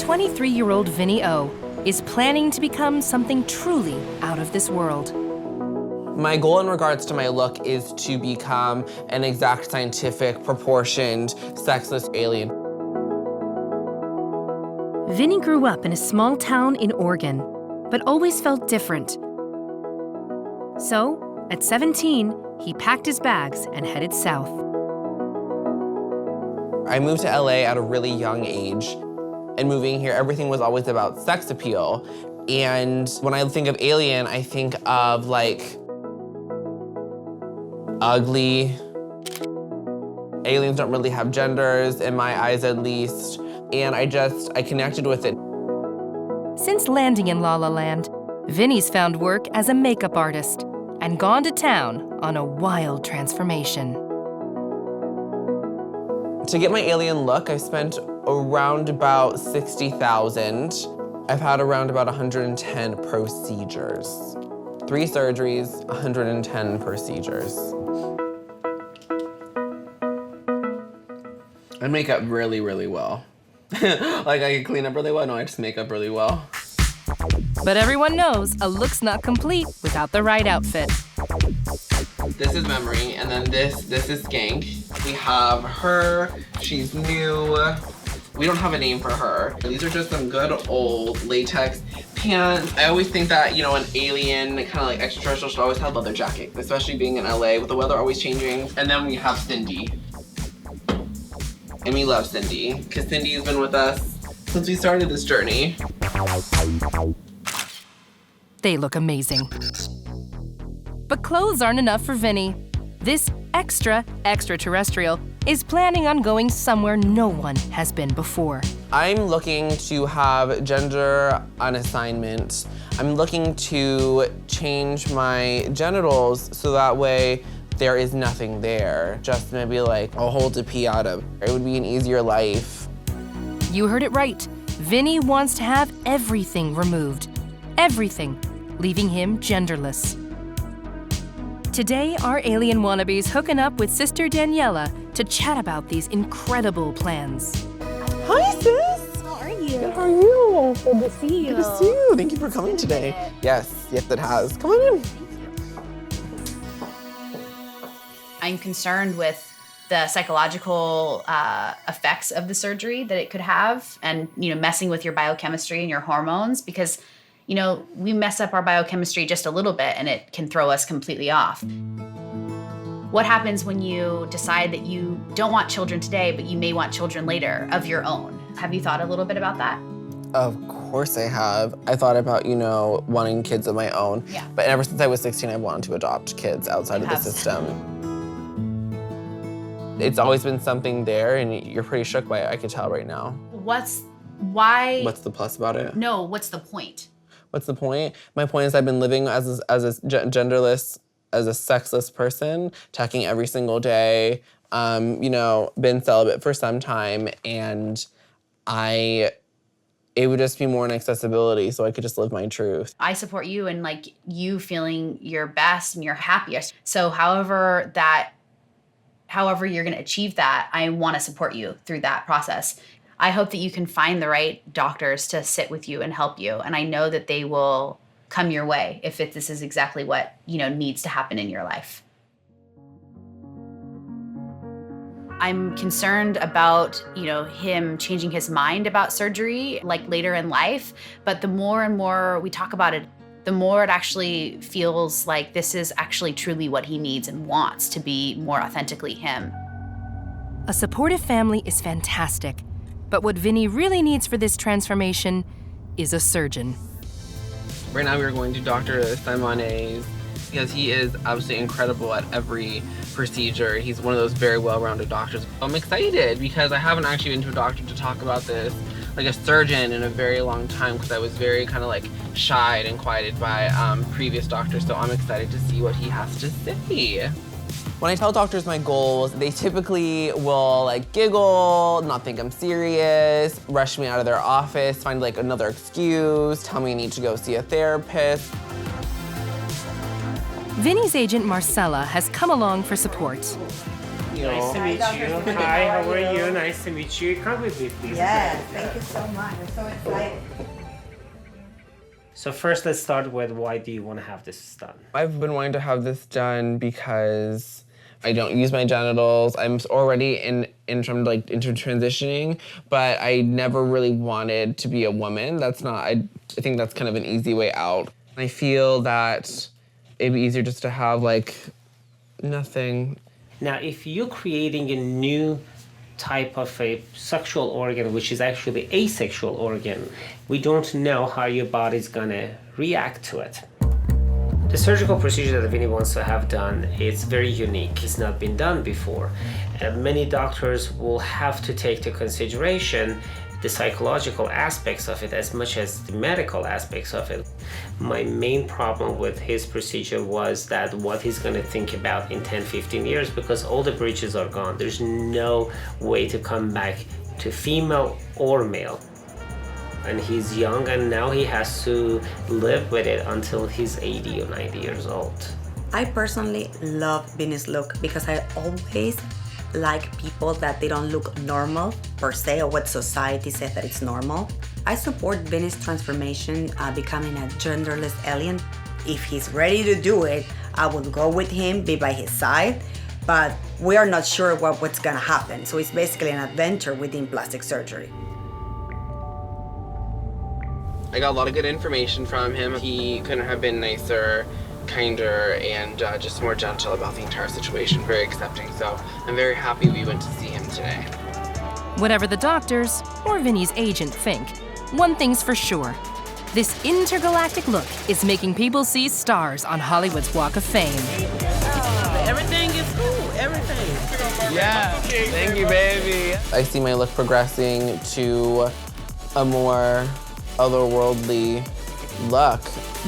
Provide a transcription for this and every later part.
23-year-old Vinny O is planning to become something truly out of this world. My goal in regards to my look is to become an exact scientific, proportioned, sexless alien. Vinny grew up in a small town in Oregon, but always felt different. So, at 17, he packed his bags and headed south. I moved to LA at a really young age, and moving here, everything was always about sex appeal. And when I think of alien, I think of like ugly. Aliens don't really have genders, in my eyes at least. And I connected with it. Since landing in La La Land, Vinny's found work as a makeup artist and gone to town on a wild transformation. To get my alien look, I spent around about $60,000. I've had around about 110 procedures. 3 surgeries, 110 procedures. I make up really, really well. Like I can clean up really well, no, I just make up really well. But everyone knows a look's not complete without the right outfit. This is Memory, and then this is Skank. We have her, she's new. We don't have a name for her. These are just some good old latex pants. I always think that, you know, an alien, kind of like extraterrestrial, should always have a leather jacket, especially being in LA with the weather always changing. And then we have Cindy. And we love Cindy, because Cindy has been with us since we started this journey. They look amazing. But clothes aren't enough for Vinny. This extraterrestrial is planning on going somewhere no one has been before. I'm looking to have gender unassignment. I'm looking to change my genitals so that way there is nothing there. Just maybe like a hole to pee out of. It would be an easier life. You heard it right. Vinny wants to have everything removed. Everything, leaving him genderless. Today, our alien wannabes hooking up with Sister Daniela to chat about these incredible plans. Hi, sis. How are you? Good, how are you? Good to see you. Good to see you. Thank you for coming today. Yes, it has. Come on in. I'm concerned with the psychological effects of the surgery that it could have, and messing with your biochemistry and your hormones, because we mess up our biochemistry just a little bit and it can throw us completely off. What happens when you decide that you don't want children today, but you may want children later of your own? Have you thought a little bit about that? Of course I have. I thought about, wanting kids of my own. Yeah. But ever since I was 16, I've wanted to adopt kids outside of the system. It's always been something there, and you're pretty shook by it, I could tell right now. What's the plus about it? No, what's the point? What's the point? My point is I've been living as a genderless, as a sexless person, checking every single day, been celibate for some time, and it would just be more an accessibility so I could just live my truth. I support you in you feeling your best and your happiest. So however you're gonna achieve that, I wanna support you through that process. I hope that you can find the right doctors to sit with you and help you. And I know that they will come your way if this is exactly what, needs to happen in your life. I'm concerned about, him changing his mind about surgery, later in life. But the more and more we talk about it, the more it actually feels like this is actually truly what he needs and wants to be more authentically him. A supportive family is fantastic. But what Vinny really needs for this transformation is a surgeon. Right now we're going to Dr. Simone's because he is absolutely incredible at every procedure. He's one of those very well-rounded doctors. I'm excited because I haven't actually been to a doctor to talk about this, like a surgeon, in a very long time, because I was very kind of shied and quieted by previous doctors. So I'm excited to see what he has to say. When I tell doctors my goals, they typically will giggle, not think I'm serious, rush me out of their office, find another excuse, tell me I need to go see a therapist. Vinny's agent Marcella has come along for support. you. Nice to meet you. Hi, how are you? Nice to meet you. Come with me, please. Yes, thank you so much. I'm so excited. So first, let's start with why do you want to have this done? I've been wanting to have this done because I don't use my genitals. I'm already into transitioning, but I never really wanted to be a woman. That's not, I think that's kind of an easy way out. I feel that it'd be easier just to have like nothing. Now, if you're creating a new type of a sexual organ, which is actually asexual organ, we don't know how your body's gonna react to it. The surgical procedure that Vinny wants to have done is very unique. It's not been done before. Many doctors will have to take into consideration the psychological aspects of it as much as the medical aspects of it. My main problem with his procedure was that what he's gonna think about in 10, 15 years, because all the bridges are gone. There's no way to come back to female or male. And he's young, and now he has to live with it until he's 80 or 90 years old. I personally love Vinny's look because I always like people that they don't look normal per se, or what society says that it's normal. I support Vinny's transformation, becoming a genderless alien. If he's ready to do it, I would go with him, be by his side, but we are not sure what's gonna happen. So it's basically an adventure within plastic surgery. I got a lot of good information from him. He couldn't have been nicer, kinder, and just more gentle about the entire situation, very accepting. So I'm very happy we went to see him today. Whatever the doctors or Vinny's agent think, one thing's for sure. This intergalactic look is making people see stars on Hollywood's Walk of Fame. Everything is cool, everything. Yeah, thank you, baby. I see my look progressing to a more otherworldly look.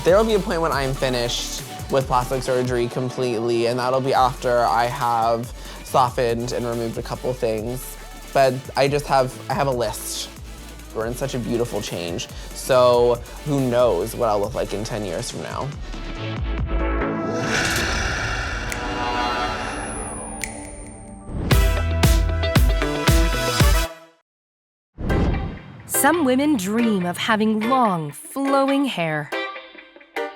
There will be a point when I'm finished with plastic surgery completely, and that'll be after I have softened and removed a couple things. But I have a list. We're in such a beautiful change. So who knows what I'll look like in 10 years from now. Some women dream of having long, flowing hair.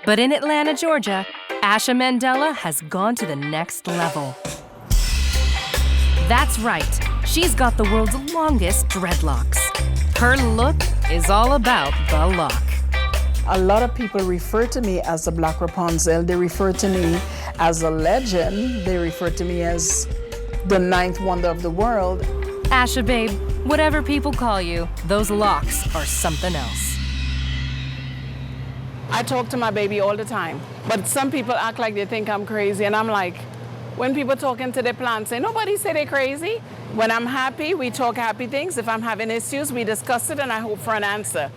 But in Atlanta, Georgia, Asha Mandela has gone to the next level. That's right, she's got the world's longest dreadlocks. Her look is all about the lock. A lot of people refer to me as the Black Rapunzel. They refer to me as a legend. They refer to me as the ninth wonder of the world. Asha, babe, whatever people call you, those locks are something else. I talk to my baby all the time, but some people act like they think I'm crazy, and I'm like, when people talking to their plants, say, nobody say they're crazy. When I'm happy, we talk happy things. If I'm having issues, we discuss it, and I hope for an answer.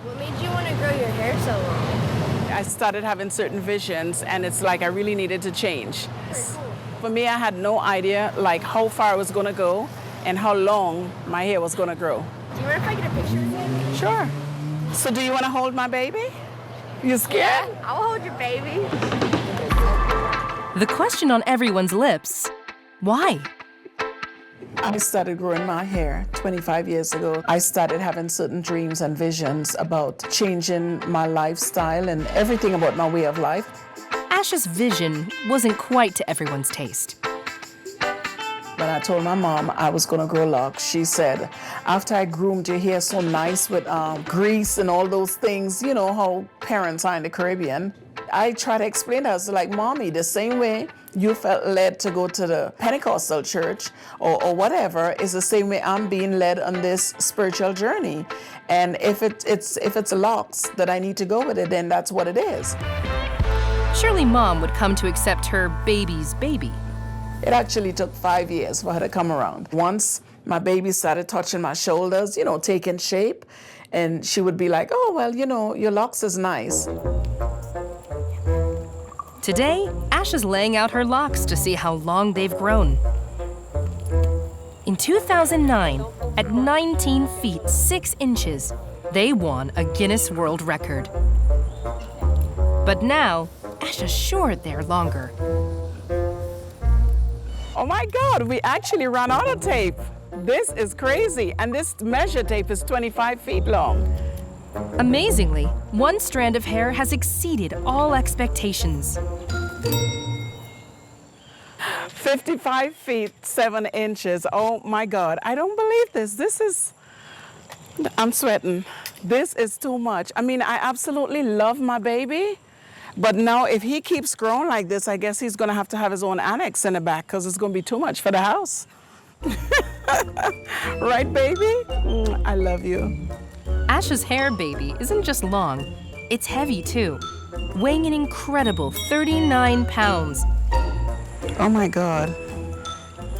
What made you want to grow your hair so long? I started having certain visions, and it's like I really needed to change. For me, I had no idea like how far I was going to go and how long my hair was going to grow. Do you mind if I get a picture of you? Sure. So do you want to hold my baby? You scared? Yeah, I'll hold your baby. The question on everyone's lips, why? I started growing my hair 25 years ago. I started having certain dreams and visions about changing my lifestyle and everything about my way of life. Asha's vision wasn't quite to everyone's taste. When I told my mom I was going to grow locks, she said, after I groomed your hair so nice with grease and all those things, you know how parents are in the Caribbean, I try to explain that. I was like, Mommy, the same way you felt led to go to the Pentecostal church or whatever is the same way I'm being led on this spiritual journey. And if it's locks that I need to go with it, then that's what it is. Surely Mom would come to accept her baby's baby. It actually took 5 years for her to come around. Once my baby started touching my shoulders, taking shape, and she would be like, oh, well, your locks is nice. Today, Asha's laying out her locks to see how long they've grown. In 2009, at 19 feet 6 inches, they won a Guinness World Record. But now, Asha's sure they're longer. Oh my God, we actually ran out of tape. This is crazy. And this measure tape is 25 feet long. Amazingly, one strand of hair has exceeded all expectations. 55 feet, 7 inches. Oh my God, I don't believe this. I'm sweating. This is too much. I mean, I absolutely love my baby, but now if he keeps growing like this, I guess he's gonna have to have his own annex in the back because it's gonna be too much for the house. Right, baby? I love you. Ash's hair baby isn't just long, it's heavy too, weighing an incredible 39 pounds. Oh my God.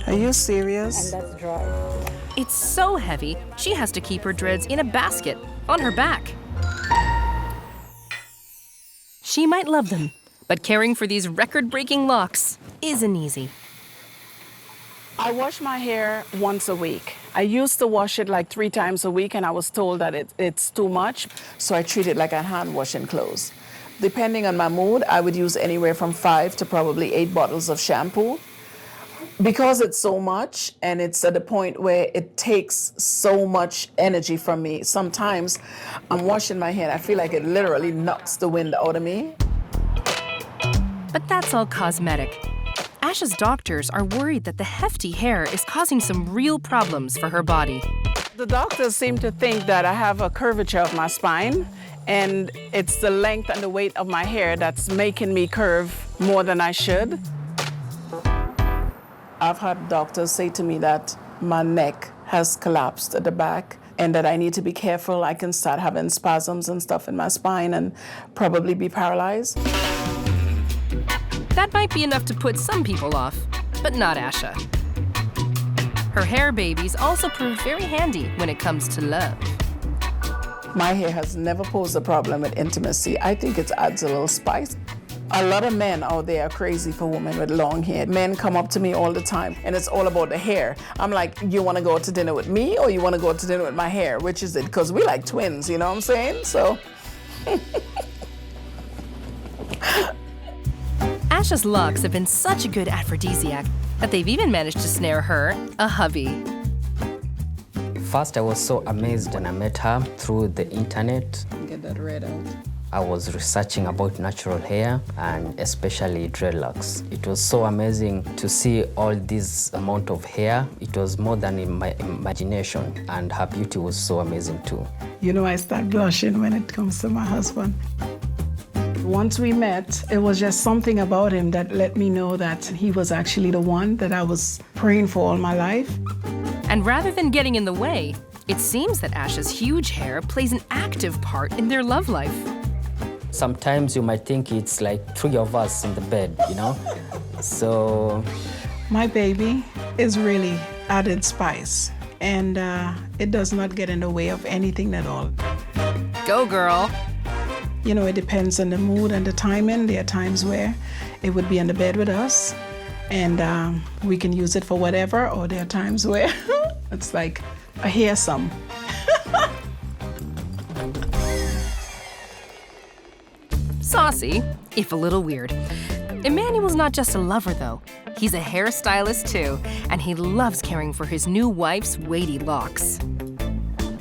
Are you serious? And that's dry. It's so heavy, she has to keep her dreads in a basket on her back. She might love them, but caring for these record-breaking locks isn't easy. I wash my hair once a week. I used to wash it like 3 times a week, and I was told that it's too much, so I treat it like a hand washing clothes. Depending on my mood, I would use anywhere from 5 to probably 8 bottles of shampoo. Because it's so much, and it's at the point where it takes so much energy from me, sometimes I'm washing my hair, I feel like it literally knocks the wind out of me. But that's all cosmetic. Ash's doctors are worried that the hefty hair is causing some real problems for her body. The doctors seem to think that I have a curvature of my spine, and it's the length and the weight of my hair that's making me curve more than I should. I've had doctors say to me that my neck has collapsed at the back and that I need to be careful. I can start having spasms and stuff in my spine and probably be paralyzed. That might be enough to put some people off, but not Asha. Her hair babies also prove very handy when it comes to love. My hair has never posed a problem with intimacy. I think it adds a little spice. A lot of men out there are crazy for women with long hair. Men come up to me all the time, and it's all about the hair. I'm like, you want to go to dinner with me, or you want to go to dinner with my hair? Which is it? Because we like twins, you know what I'm saying? So. Asha's locks have been such a good aphrodisiac that they've even managed to snare her a hubby. First, I was so amazed when I met her through the internet. Get that red out. I was researching about natural hair and especially dreadlocks. It was so amazing to see all this amount of hair. It was more than in my imagination, and her beauty was so amazing too. You know, I start blushing when it comes to my husband. Once we met, it was just something about him that let me know that he was actually the one that I was praying for all my life. And rather than getting in the way, it seems that Asha's huge hair plays an active part in their love life. Sometimes you might think it's like 3 of us in the bed, you know? So... My baby is really added spice, and it does not get in the way of anything at all. Go, girl. You know, it depends on the mood and the timing. There are times where it would be in the bed with us, and we can use it for whatever, or there are times where it's like a hair-some. Saucy, if a little weird. Emmanuel's not just a lover, though. He's a hairstylist, too, and he loves caring for his new wife's weighty locks.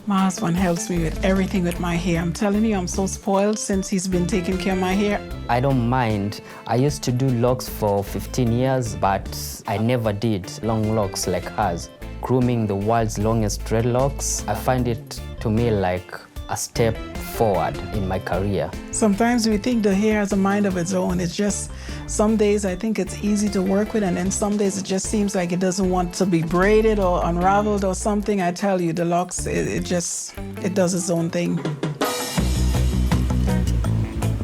My husband helps me with everything with my hair. I'm telling you, I'm so spoiled since he's been taking care of my hair. I don't mind. I used to do locks for 15 years, but I never did long locks like hers. Grooming the world's longest dreadlocks, I find it to me like a step forward in my career. Sometimes we think the hair has a mind of its own. It's just, some days I think it's easy to work with, and then some days it just seems like it doesn't want to be braided or unraveled or something. I tell you, the locks, it does its own thing.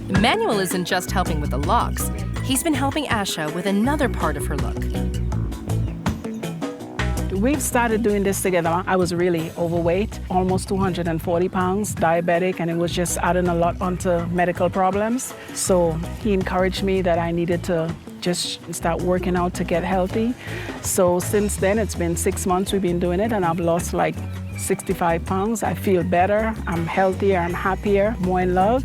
Emmanuel isn't just helping with the locks. He's been helping Asha with another part of her look. We've started doing this together. I was really overweight, almost 240 pounds, diabetic, and it was just adding a lot onto medical problems. So he encouraged me that I needed to just start working out to get healthy. So since then, it's been 6 months we've been doing it, and I've lost like 65 pounds. I feel better, I'm healthier, I'm happier, more in love.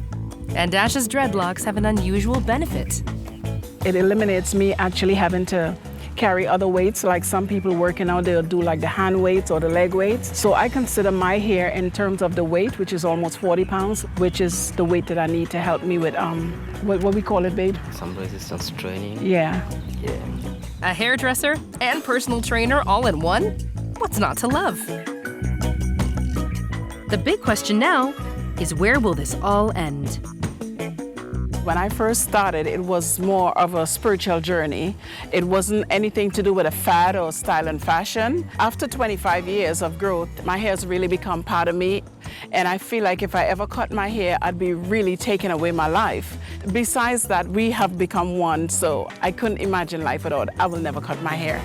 And Asha's dreadlocks have an unusual benefit. It eliminates me actually having to carry other weights. Like some people working out, they'll do like the hand weights or the leg weights. So I consider my hair in terms of the weight, which is almost 40 pounds, which is the weight that I need to help me with, what we call it, babe? Some resistance training. Yeah. Yeah. A hairdresser and personal trainer all in one? What's not to love? The big question now is, where will this all end? When I first started, it was more of a spiritual journey. It wasn't anything to do with a fad or style and fashion. After 25 years of growth, my hair's really become part of me. And I feel like if I ever cut my hair, I'd be really taking away my life. Besides that, we have become one, so I couldn't imagine life without it. I will never cut my hair.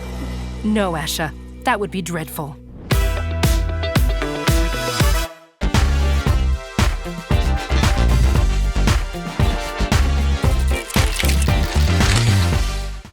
No, Asha, that would be dreadful.